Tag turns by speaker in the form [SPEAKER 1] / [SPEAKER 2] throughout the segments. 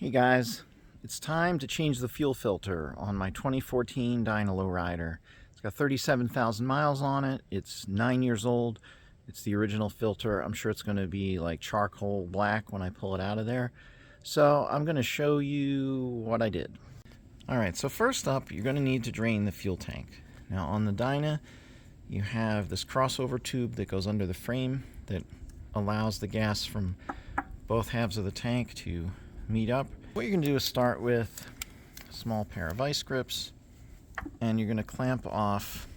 [SPEAKER 1] Hey guys, it's time to change the fuel filter on my 2014 Dyna Low Rider. It's got 37,000 miles on it. It's 9 years old. It's the original filter. I'm sure it's going to be like charcoal black when I pull it out of there. So I'm going to show you what I did. Alright, so first up, you're going to need to drain the fuel tank. Now on the Dyna, you have this crossover tube that goes under the frame that allows the gas from both halves of the tank to meet up. What you're going to do is start with a small pair of vice grips, and you're going to clamp off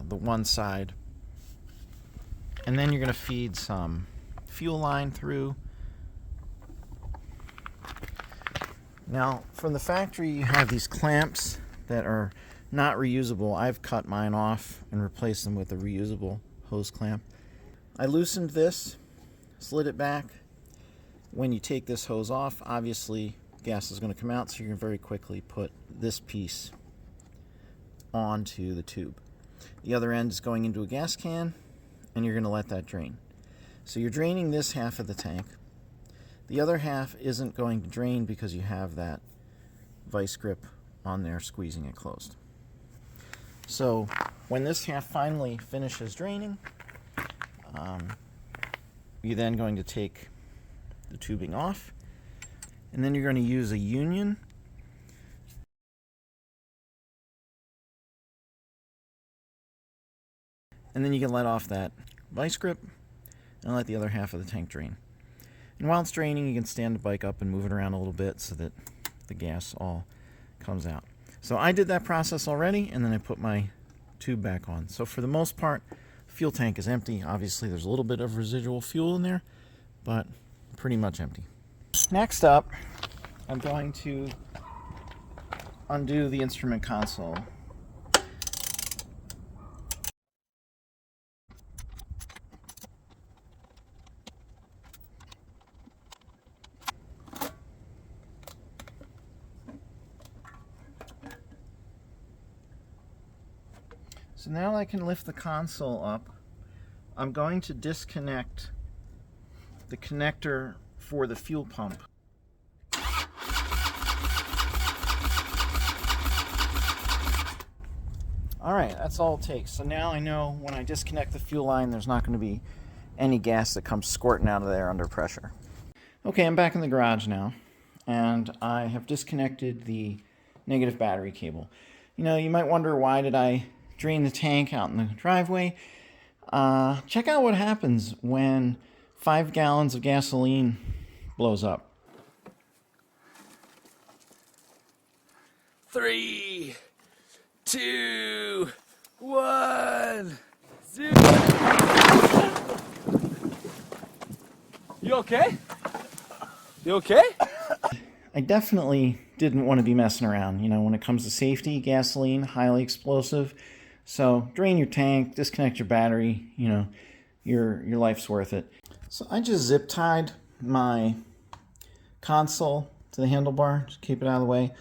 [SPEAKER 1] the one side, and then you're going to feed some fuel line through. Now from the factory you have these clamps that are not reusable. I've cut mine off and replaced them with a reusable hose clamp. I loosened this, slid it back. When you take this hose off, obviously gas is going to come out, so you can very quickly put this piece onto the tube. The other end is going into a gas can, and you're going to let that drain. So you're draining this half of the tank. The other half isn't going to drain because you have that vice grip on there squeezing it closed. So when this half finally finishes draining, you're then going to take the tubing off, and then you're going to use a union and then you can let off that vice grip and let the other half of the tank drain. And while it's draining, you can stand the bike up and move it around a little bit so that the gas all comes out. So I did that process already, and then I put my tube back on. So for the most part, the fuel tank is empty. Obviously there's a little bit of residual fuel in there, but pretty much empty. Next up, I'm going to undo the instrument console. So now I can lift the console up. I'm going to disconnect the connector for the fuel pump. Alright, that's all it takes. So now I know when I disconnect the fuel line, there's not going to be any gas that comes squirting out of there under pressure. Okay, I'm back in the garage now, and I have disconnected the negative battery cable. You know, you might wonder, why did I drain the tank out in the driveway? Check out what happens when 5 gallons of gasoline blows up.
[SPEAKER 2] 3, 2, 1, 0. You okay? You okay?
[SPEAKER 1] I definitely didn't want to be messing around. You know, when it comes to safety, gasoline, highly explosive. So drain your tank, disconnect your battery, you know, your life's worth it. So I just zip tied my console to the handlebar, just keep it out of the way.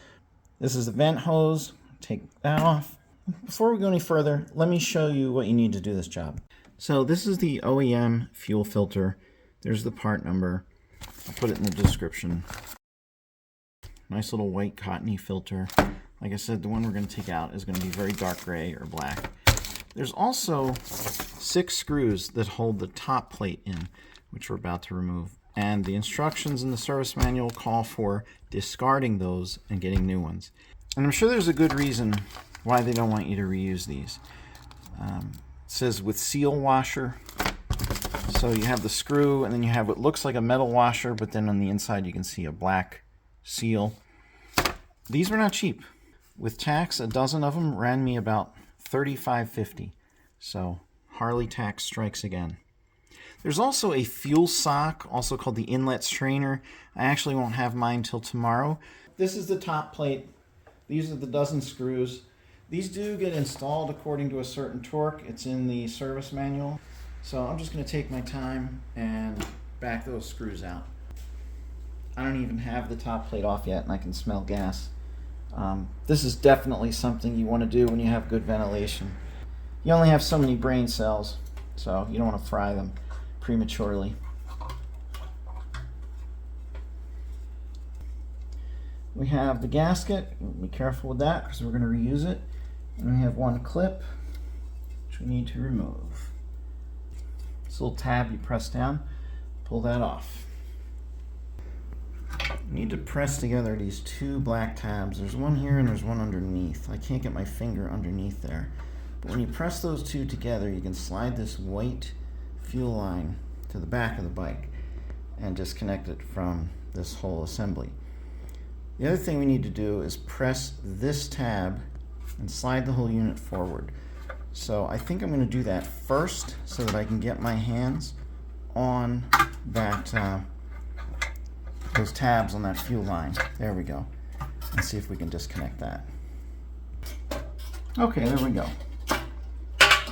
[SPEAKER 1] This is the vent hose, take that off. Before we go any further, let me show you what you need to do this job. So this is the OEM fuel filter. There's the part number. I'll put it in the description. Nice little white cottony filter. Like I said, the one we're going to take out is going to be very dark gray or black. There's also 6 screws that hold the top plate in, which we're about to remove. And the instructions in the service manual call for discarding those and getting new ones. And I'm sure there's a good reason why they don't want you to reuse these. It says with seal washer. So you have the screw, and then you have what looks like a metal washer, but then on the inside you can see a black seal. These were not cheap. With tax, a dozen of them ran me about $35.50. So Harley tax strikes again. There's also a fuel sock, also called the inlet strainer. I actually won't have mine till tomorrow. This is the top plate. These are the dozen screws. These do get installed according to a certain torque. It's in the service manual. So I'm just going to take my time and back those screws out. I don't even have the top plate off yet, and I can smell gas. This is definitely something you want to do when you have good ventilation. You only have so many brain cells, so you don't want to fry them prematurely. we have the gasket. Be careful with that because we're going to reuse it. And we have one clip which we need to remove. This little tab you press down, pull that off. You need to press together these two black tabs. There's one here and there's one underneath. I can't get my finger underneath there. But when you press those two together, you can slide this white fuel line to the back of the bike and disconnect it from this whole assembly. The other thing we need to do is press this tab and slide the whole unit forward. So I think I'm going to do that first so that I can get my hands on that those tabs on that fuel line. There we go. And see if we can disconnect that. Okay, there we go.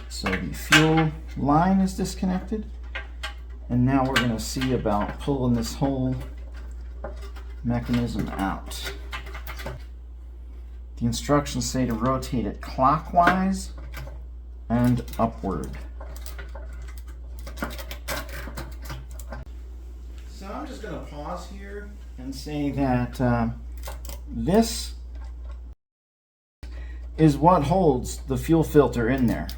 [SPEAKER 1] So the fuel line is disconnected. And now we're going to see about pulling this whole mechanism out. The instructions say to rotate it clockwise and upward. So I'm just going to pause here and say that this is what holds the fuel filter in there.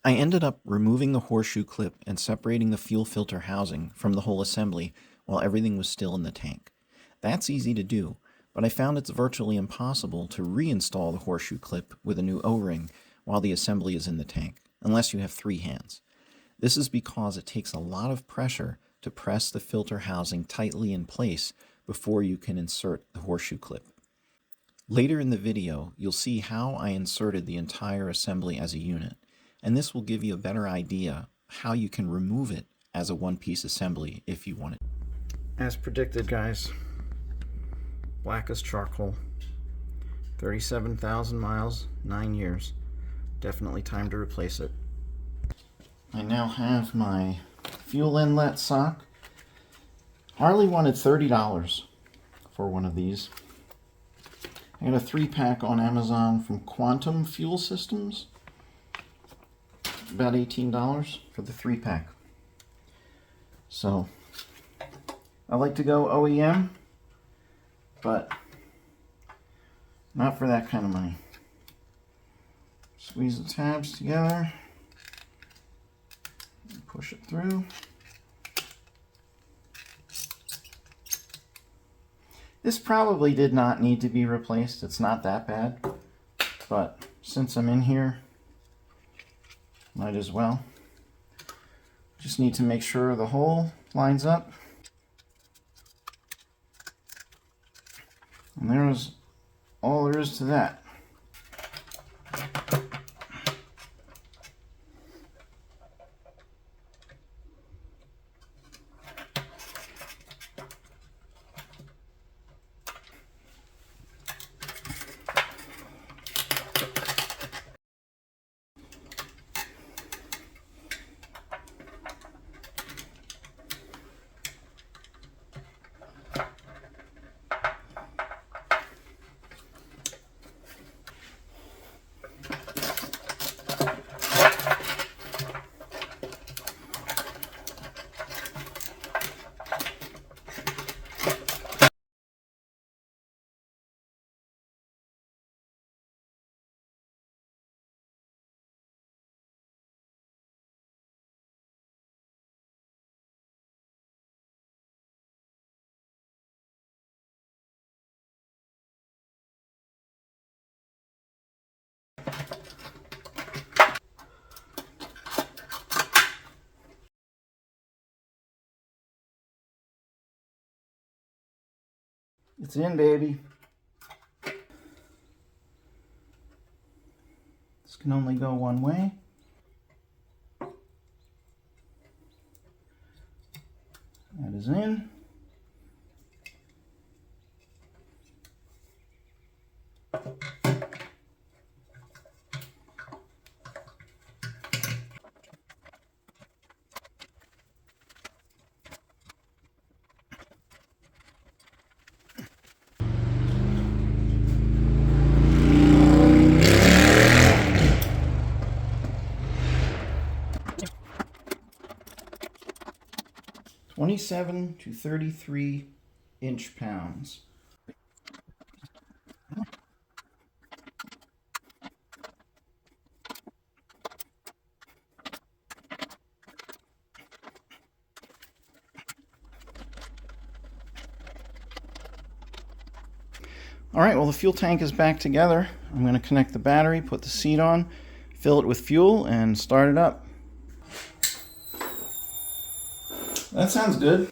[SPEAKER 1] I ended up removing the horseshoe clip and separating the fuel filter housing from the whole assembly while everything was still in the tank. That's easy to do, but I found it's virtually impossible to reinstall the horseshoe clip with a new O-ring while the assembly is in the tank, unless you have 3 hands. This is because it takes a lot of pressure to press the filter housing tightly in place before you can insert the horseshoe clip. Later in the video, you'll see how I inserted the entire assembly as a unit, and this will give you a better idea how you can remove it as a one-piece assembly if you want it. As predicted, guys, black as charcoal, 37,000 miles, 9 years. Definitely time to replace it. I now have my fuel inlet sock. Harley wanted $30 for one of these. I got a 3-pack on Amazon from Quantum Fuel Systems. About $18 for the 3-pack. So I like to go OEM, but not for that kind of money. Squeeze the tabs together, push it through. This probably did not need to be replaced. It's not that bad, but since I'm in here, might as well. Just need to make sure the hole lines up. And there's all there is to that. It's in, baby. This can only go one way. That is in. (27 to 33 inch-pounds). All right, well, the fuel tank is back together. I'm going to connect the battery, put the seat on, fill it with fuel, and start it up. That sounds good.